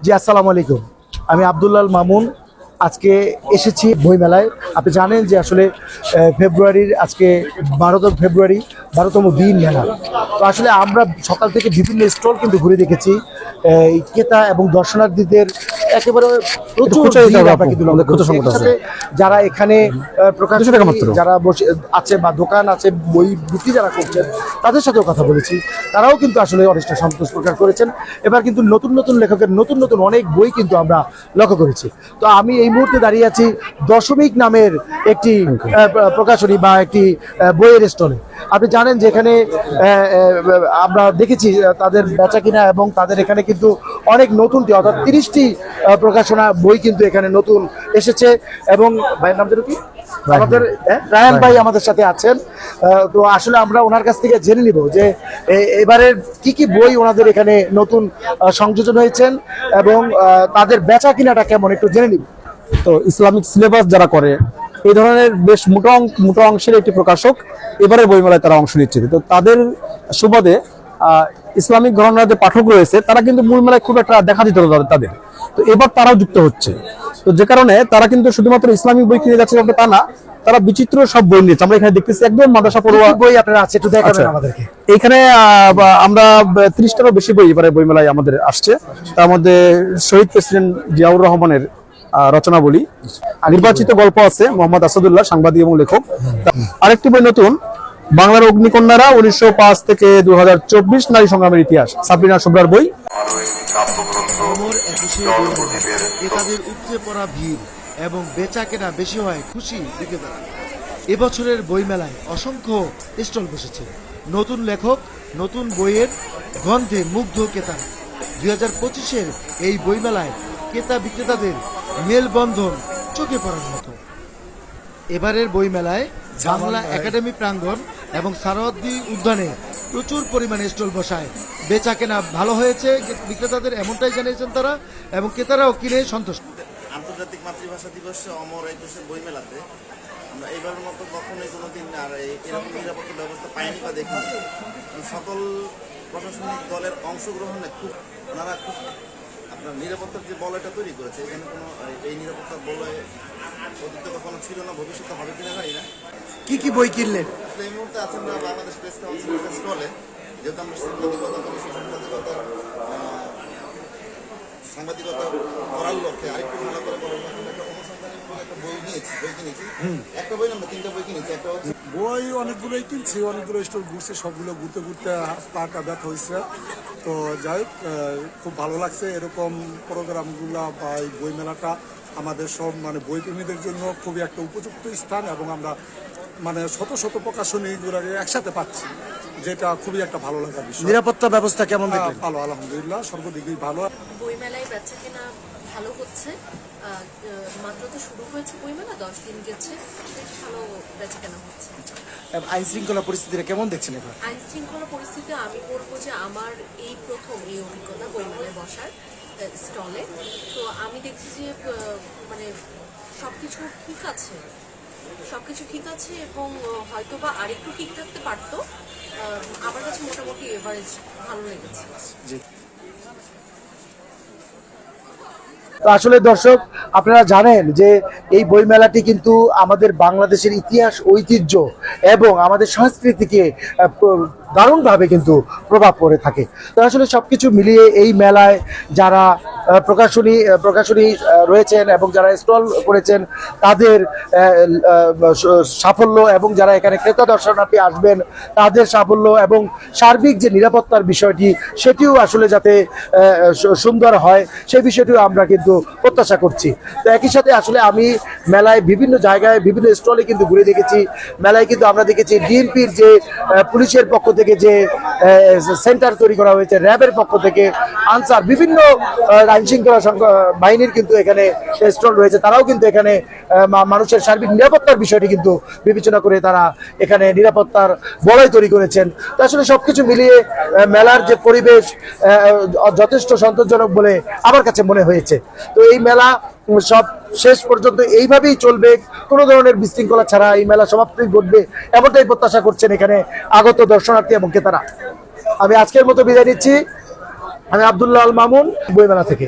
জি, আসসালামু আলাইকুম। আমি আব্দুল্লাহ মামুন। আজকে এসেছি বইমেলায়। আপনি জানেন যে আসলে ফেব্রুয়ারির আজকে 12 ফেব্রুয়ারি 12তম দিন মেলা। তো আসলে আমরা সকাল থেকে বিভিন্ন স্টল কিন্তু ঘুরে দেখেছি। এই ক্রেতা এবং দর্শনার্থীদের একেবারে প্রচুর ভিড় আমরা কিন্তু লক্ষ্য করেছি। এর সাথে যারা এখানে প্রকাশনী যারা বসে আছে বা দোকান আছে, বই বিক্রি যারা করছেন, তাদের সাথেও কথা বলেছি। তারাও কিন্তু আসলে অনেকটা সন্তোষ প্রকাশ করেছেন। এবার কিন্তু নতুন নতুন লেখকের নতুন নতুন অনেক বই কিন্তু আমরা লক্ষ্য করেছি। তো আমি এই মুহূর্তে দাঁড়িয়ে আছি দশমিক নামের একটি প্রকাশনী বা একটি বইয়ের স্টলে। আপনি জানেন যে এখানে আমরা দেখেছি তাদের বেচা কিনা এবং তাদের এখানে কিন্তু অনেক নতুনটি অর্থাৎ 30টি প্রকাশনা বই কিন্তু এখানে নতুন এসেছে। এবং ভাইয়ের নাম কি আমাদের রায়ান ভাই আমাদের সাথে আছেন। তো আসলে আমরা ওনার কাছ থেকে জেনে নিব যে এবারের কি কি বই ওনাদের এখানে নতুন সংযোজন হয়েছেন এবং তাদের বেচা কিনাটা কেমন একটু জেনে নিব। তো ইসলামিক সিলেবাস যারা করে এই ধরনের বেশ মোটা অংশের একটি প্রকাশক এবারে বইমেলায় তারা অংশ নিচ্ছে। তো তাদের সুবাদে ইসলামিক ঘরানার যে পাঠক রয়েছে তারা কিন্তু মূল মেলায় খুব একটা দেখা দিত তাদের। তো এবার তারাও যুক্ত হচ্ছে। তো যে কারণে তারা কিন্তু শুধুমাত্র ইসলামিক বই কিনে যাচ্ছে তা না, তারা বিচিত্র সব বই নিয়েছে। আমরা এখানে দেখতেছি একদম মাদ্রাসা পড়ুয়া বই আপনারা আছে, একটু দেখাবেন আমাদেরকে। এখানে আমরা 30টারও বেশি বই এবারে বইমেলায় আমাদের আসছে। তার মধ্যে শহীদ প্রেসিডেন্ট জিয়াউর রহমানের রচনাবলী, নির্বাচিত গল্প আছে মোহাম্মদ আসাদুল্লাহ, সাংবাদিক এবং লেখক। আরেকটি বই নতুন, বাংলার অগ্নিকন্যারা 1905 থেকে 2024 নারী সংগ্রামের ইতিহাস, সাবরিনা শুভ্রার বই। ক্রেতাদের উপচে পড়া ভিড় এবং বেচা কেনা বেশি হয় খুশি বিক্রেতারা। এবছরের বইমেলায় অসংখ্য স্টল বসেছে। নতুন লেখক, নতুন বইয়ের গন্ধে মুগ্ধ ক্রেতারা। 2025-এর এই বইমেলায় ক্রেতা বিক্রেতাদের মেলবন্ধন চোখে পড়ার মতো। এবারের বইমেলায় বাংলা একাডেমি প্রাঙ্গণ এবং সারহদ্দি উদ্যানে প্রচুর পরিমাণে স্টল বসায়। বেচা কেনা ভালো হয়েছে বিক্রেতাদের, এমনটাই জানিয়েছেন তারা, এবং ক্রেতারাও কিনে সন্তুষ্ট। আন্তর্জাতিক মাতৃভাষা দিবসে অমর একুশের বইমেলাতে আমরা এবারের মতো কখনোই কোনো দিন আর এরকম নিরাপত্তা ব্যবস্থা পাইনি বা দেখিনি। সকল প্রশাসনিক দলের অংশগ্রহণে ওনারা খুব আপনার নিরাপত্তার যে বলয়টা তৈরি করেছে, এখানে কোনো এই নিরাপত্তার বলয় অতীতে কখনো ছিল না, ভবিষ্যতে হবে কিনা জানি না। কি কি বই কিনলেন? আসলে এই মুহূর্তে আছেন আমরা বাংলাদেশ প্রেস কাউন্সিলের স্টলে, যেহেতু আমরা সাংবাদিকতা করার লক্ষ্যে আরেকটু ভালো করে করার লক্ষ্যে একটা অনুসন্ধানী একটা বই কিনেছি। একটা বই আমরা 3টা বই কিনেছি। একটা হচ্ছে বই অনেকগুলোই কিনছি, অনেকগুলো স্টোর ঘুরছে, সবগুলো ঘুরতে ঘুরতে পাটা ব্যথা হয়েছে। তো যাই হোক, খুব ভালো লাগছে এরকম প্রোগ্রামগুলা বা এই বই মেলাটা আমাদের সব বই প্রেমীদের জন্য খুবই একটা উপযুক্ত স্থান, এবং আমরা শত শত প্রকাশনীগুলোকে একসাথে পাচ্ছি, যেটা খুবই একটা ভালো লাগার বিষয়। নিরাপত্তা ব্যবস্থা কেমন দেখলেন? ভালো, আলহামদুলিল্লাহ, সর্বদিকেই ভালো। বইমেলায় বেচা কেনা ভালো হচ্ছে। মাত্র তো শুরু হয়েছে বইমেলা, 10 দিন গেছে, ভালো বেচা কেনা হচ্ছে। আইন শৃঙ্খলা পরিস্থিতিটা কেমন দেখছেন এবার? আইন শৃঙ্খলা পরিস্থিতি আমি বলবো যে আমার এই প্রথম এই অভিজ্ঞতা বইমেলায় বসার স্টলে। তো আমি দেখছি যে সবকিছু ঠিক আছে এবং হয়তো বা আরেকটু ঠিক থাকতে পারতো। আমার কাছে মোটামুটি এভারেজ ভালো লেগেছে। তো আসলে দর্শক, আপনারা জানেন যে এই বইমেলাটি কিন্তু আমাদের বাংলাদেশের ইতিহাস, ঐতিহ্য এবং আমাদের সংস্কৃতিকে দারুণভাবে কিন্তু প্রভাব পড়ে থাকে। তো আসলে সবকিছু মিলিয়ে এই মেলায় যারা প্রকাশনী রয়েছেন এবং যারা স্টল করেছেন তাদের সাফল্য, এবং যারা এখানে ক্রেতা দর্শনার্থী আসবেন তাদের সাফল্য, এবং সার্বিক যে নিরাপত্তার বিষয়টি সেটিও আসলে যাতে সুন্দর হয় সেই বিষয়টিও আমরা কিন্তু প্রত্যাশা করছি। তো একই সাথে আসলে আমি মেলায় বিভিন্ন জায়গায় বিভিন্ন স্টলে কিন্তু ঘুরে দেখেছি। মেলায় কিন্তু আমরা দেখেছি ডিএমপির যে পুলিশের পক্ষ থেকে যে সেন্টার তৈরি করা হয়েছে, র্যাবের পক্ষ থেকে, আনসার, বিভিন্ন আইন শৃঙ্খলা বাহিনীর কিন্তু এখানে স্টল রয়েছে। তারাও কিন্তু এখানে মানুষের সার্বিক নিরাপত্তার বিষয়টি কিন্তু বিবেচনা করে তারা এখানে নিরাপত্তার বলয় তৈরি করেছেন। তো আসলে সবকিছু মিলিয়ে মেলার যে পরিবেশ যথেষ্ট সন্তোষজনক বলে আমার কাছে মনে হয়েছে। তো এই মেলা সব শেষ পর্যন্ত এইভাবেই চলবে, কোনো ধরনের বিশৃঙ্খলা ছাড়া এই মেলা সমাপ্তি ঘটবে এমনটাই প্রত্যাশা করছেন এখানে আগত দর্শনার্থী এবং ক্রেতারা। আমি আজকের মতো বিদায় নিচ্ছি। আমি আব্দুল্লাহ মামুন, বইমেলা থেকে।